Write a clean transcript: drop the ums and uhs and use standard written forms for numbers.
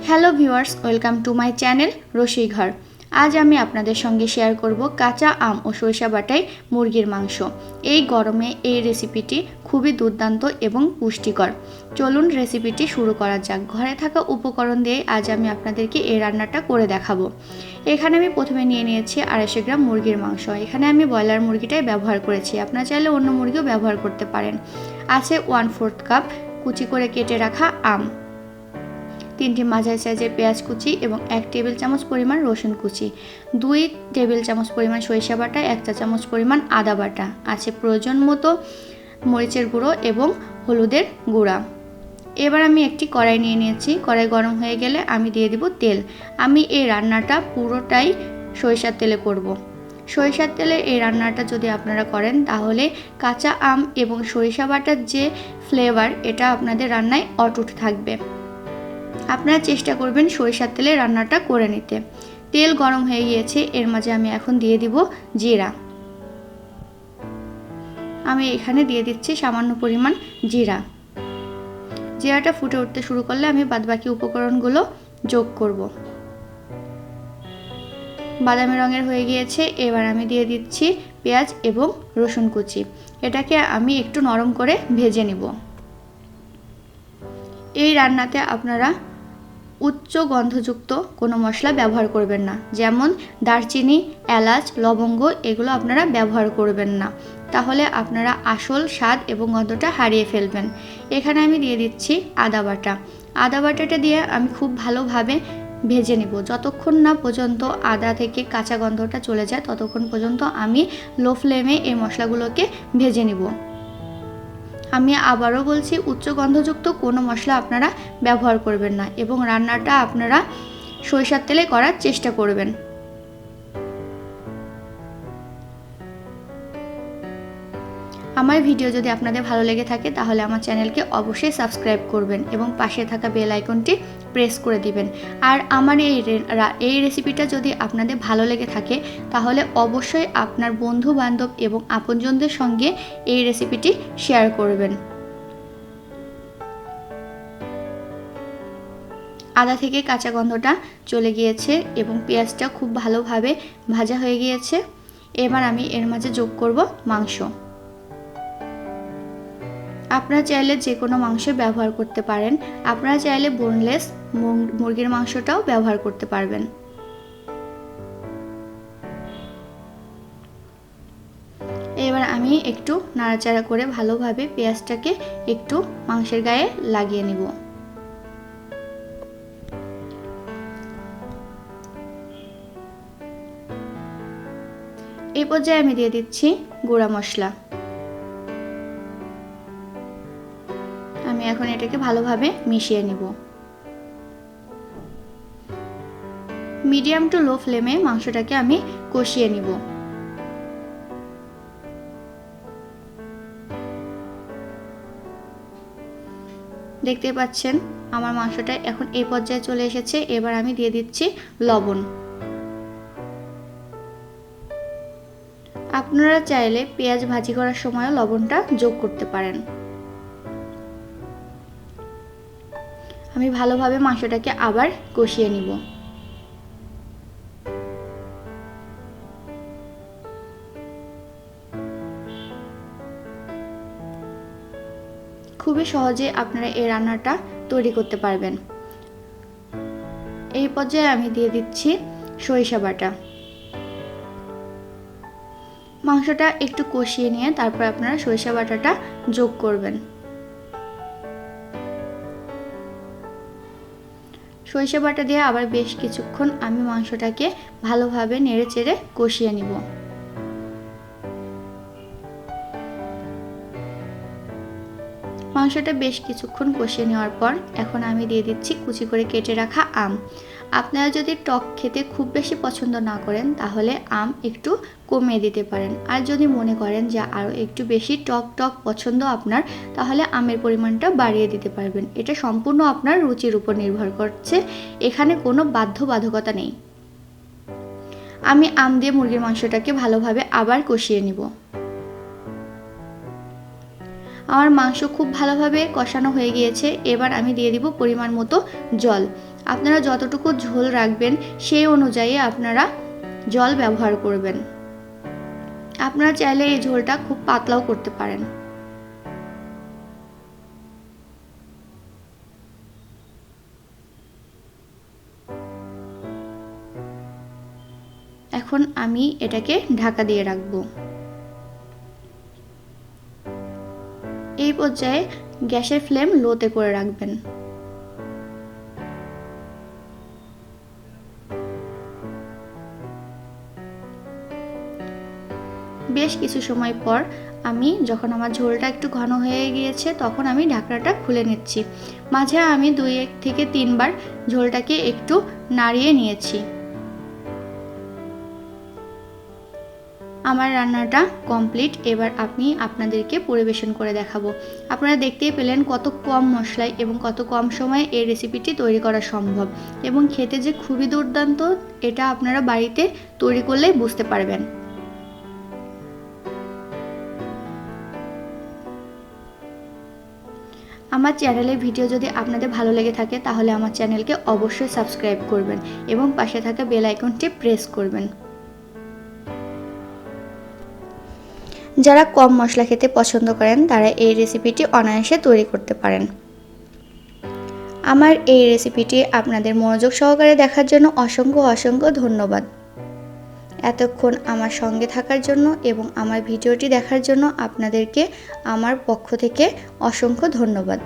Hello viewers, welcome to my channel রসই ঘর। আজ আমি আপনাদের সঙ্গে শেয়ার করব কাঁচা আম ও সরিষা বাটায় মুরগির মাংস। এই গরমে এই রেসিপিটি খুবই দুর্দান্ত এবং পুষ্টিকর। চলুন রেসিপিটি শুরু করা যাক। ঘরে থাকা উপকরণ দিয়ে আজ আমি আপনাদেরকে এই রান্নাটা করে দেখাবো। এখানে আমি প্রথমে নিয়ে নিয়েছি 250 গ্রাম মুরগির মাংস। এখানে আমি ব্রয়লার মুরগিটাই ব্যবহার করেছি, আপনারা চাইলে অন্য মুরগিও ব্যবহার করতে পারেন। আছে 1/4 কাপ কুচি করে কেটে রাখা আম, 3টি মাঝারি সাইজের পেঁয়াজ কুচি এবং 1 টেবিল চামচ পরিমাণ রসুন কুচি, 2 টেবিল চামচ পরিমাণ সরিষা বাটা, 1 চা চামচ পরিমাণ আদা বাটা, আছে প্রয়োজন মতো মরিচের গুঁড়ো এবং হলুদের গুঁড়া। এবার আমি একটি কড়াই নিয়ে নিয়েছি। কড়াই গরম হয়ে গেলে আমি দিয়ে দিব তেল। আমি এই রান্নাটা পুরোটাই সরিষার তেলে করব। সরিষার তেলে এই রান্নাটা যদি আপনারা করেন তাহলে কাঁচা আম এবং সরিষা বাটার যে ফ্লেভার, এটা আপনাদের রান্নায় অটুট থাকবে। আপনারা চেষ্টা করবেন সরিষার তেলে রান্নাটা করে নিতে। তেল গরম হয়ে গিয়েছে, এর মাঝে আমি এখন দিয়ে দিব জিরা। আমি এখানে দিয়ে দিচ্ছি সামান্য পরিমাণ জিরা। জিরাটা ফুটে উঠতে শুরু করলে আমি বাদবাকি উপকরণগুলো যোগ করব। বাদামি রঙের হয়ে গিয়েছে, এবার আমি দিয়ে দিচ্ছি পেঁয়াজ এবং রসুন কুচি। এটাকে আমি একটু নরম করে ভেজে নিব। এই রান্নাতে আপনারা উচ্চ গন্ধযুক্ত কোনো মশলা ব্যবহার করবেন না, যেমন দারচিনি, এলাচ, লবঙ্গ, এগুলো আপনারা ব্যবহার করবেন না, তাহলে আপনারা আসল স্বাদ এবং গন্ধটা হারিয়ে ফেলবেন। এখানে আমি দিয়ে দিচ্ছি আদা বাটা। আদা বাটাটা দিয়ে আমি খুব ভালোভাবে ভেজে নিব। যতক্ষণ না পর্যন্ত আদা থেকে কাঁচা গন্ধটা চলে যায় ততক্ষণ পর্যন্ত আমি লো ফ্লেমে এই মশলাগুলোকে ভেজে নিব। আমি আবারও বলছি, উচ্চ গন্ধযুক্ত কোনো মশলা আপনারা ব্যবহার করবেন না এবং রান্নাটা আপনারা সরিষার তেলে করার চেষ্টা করবেন। আমার ভিডিও যদি আপনাদের ভালো লেগে থাকে তাহলে আমার চ্যানেলকে অবশ্যই সাবস্ক্রাইব করবেন এবং পাশে থাকা বেল আইকনটি প্রেস করে দিবেন। আর আমার এই রেসিপিটা যদি আপনাদের ভালো লেগে থাকে তাহলে অবশ্যই আপনার বন্ধু বান্ধব এবং আপনজনদের সঙ্গে এই রেসিপিটি শেয়ার করবেন। আদা থেকে কাঁচা গন্ধটা চলে গিয়েছে এবং পেঁয়াজটা খুব ভালোভাবে ভাজা হয়ে গিয়েছে। এবার আমি এর মাঝে যোগ করব মাংস। আপনারা চাইলে যে কোনো মাংস ব্যবহার করতে পারেন। আপনারা চাইলে বোনলেস মুরগির মাংসটাও ব্যবহার করতে পারবেন। এবার আমি একটু নাড়াচাড়া করে ভালোভাবে পেঁয়াজটাকে একটু মাংসের গায়ে লাগিয়ে নিব। এই পর্যায়ে আমি দিয়ে দিচ্ছি গুঁড়া মশলা। আমি এখন এটাকে ভালোভাবে মিশিয়ে নিব। মিডিয়াম টু লো ফ্লেমে মাংসটাকে আমি কষিয়ে নিব। দেখতে পাচ্ছেন আমার মাংসটা এখন এই পর্যায়ে চলে এসেছে। এবার আমি দিয়ে দিচ্ছি লবণ। আপনারা চাইলে পেঁয়াজ ভাজি করার সময়ও লবণটা যোগ করতে পারেন। আমি ভালোভাবে মাংসটাকে আবার কষিয়ে নিব। খুবই সহজে আপনারা এই রান্নাটা তৈরি করতে পারবেন। এই পর্যায়ে আমি দিয়ে দিচ্ছি সরিষা বাটা। মাংসটা একটু কষিয়ে নিয়ে তারপর আপনারা সরিষা বাটাটা যোগ করবেন। সরিষা বাটা দিয়ে আবার বেশ কিছুক্ষণ আমি মাংসটাকে ভালোভাবে নেড়েচেড়ে কষিয়ে নিব। মাংসটা বেশ কিছুক্ষণ কষিয়ে নেওয়ার পর এখন আমি দিয়ে দিচ্ছি কুচি করে কেটে রাখা আম। আপনারা যদি টক খেতে খুব বেশি পছন্দ না করেন তাহলে আম একটু কমিয়ে দিতে পারেন। আর যদি মনে করেন যে আরও একটু বেশি টক পছন্দ আপনার, তাহলে আমের পরিমাণটা বাড়িয়ে দিতে পারবেন। এটা সম্পূর্ণ আপনার রুচির উপর নির্ভর করছে, এখানে কোনো বাধ্যবাধকতা নেই। আমি আম দিয়ে মুরগির মাংসটাকে ভালোভাবে আবার কষিয়ে নিব। আমার মাংস খুব ভালোভাবে কষানো হয়ে গিয়েছে। এবার আমি দিয়ে দিব পরিমাণ মতো জল। আপনারা যতটুকু ঝোল রাখবেন সেই অনুযায়ী আপনারা জল ব্যবহার করবেন। আপনারা চাইলে এই ঝোলটা খুব পাতলাও করতে পারেন। এখন আমি এটাকে ঢাকা দিয়ে রাখবো। এই পর্যায়ে গ্যাসের ফ্লেম লোতে করে রাখবেন। বেশ কিছু সময় পর যখন আমার ঝোলটা একটু ঘন হয়ে গিয়েছে তখন আমি ঢাকনাটা খুলে নিচ্ছি। মাঝে আমি 2 থেকে 3 বার ঝোলটাকে একটু নাড়িয়ে নিয়েছি। আমার রান্নাটা কমপ্লিট। এবার আপনাদেরকে পরিবেশন করে দেখাবো। আপনারা দেখতেই পেলেন কত কম মশলায় এবং কত কম সময়ে এই রেসিপিটি তৈরি করা সম্ভব, এবং খেতে যে খুবই দুর্দান্ত, এটা আপনারা বাড়িতে তৈরি করলেই বুঝতে পারবেন। আমার চ্যানেলের ভিডিও যদি আপনাদের ভালো লেগে থাকে তাহলে আমার চ্যানেলকে অবশ্যই সাবস্ক্রাইব করবেন এবং পাশে থাকা বেল আইকনটি প্রেস করবেন। যারা কম মশলা খেতে পছন্দ করেন তারা এই রেসিপিটি অনায়াসে তৈরি করতে পারেন। আমার এই রেসিপিটি আপনাদের মনোযোগ সহকারে দেখার জন্য অসংখ্য ধন্যবাদ। এতক্ষণ আমার সঙ্গে থাকার জন্য এবং আমার ভিডিওটি দেখার জন্য আপনাদেরকে আমার পক্ষ থেকে অসংখ্য ধন্যবাদ।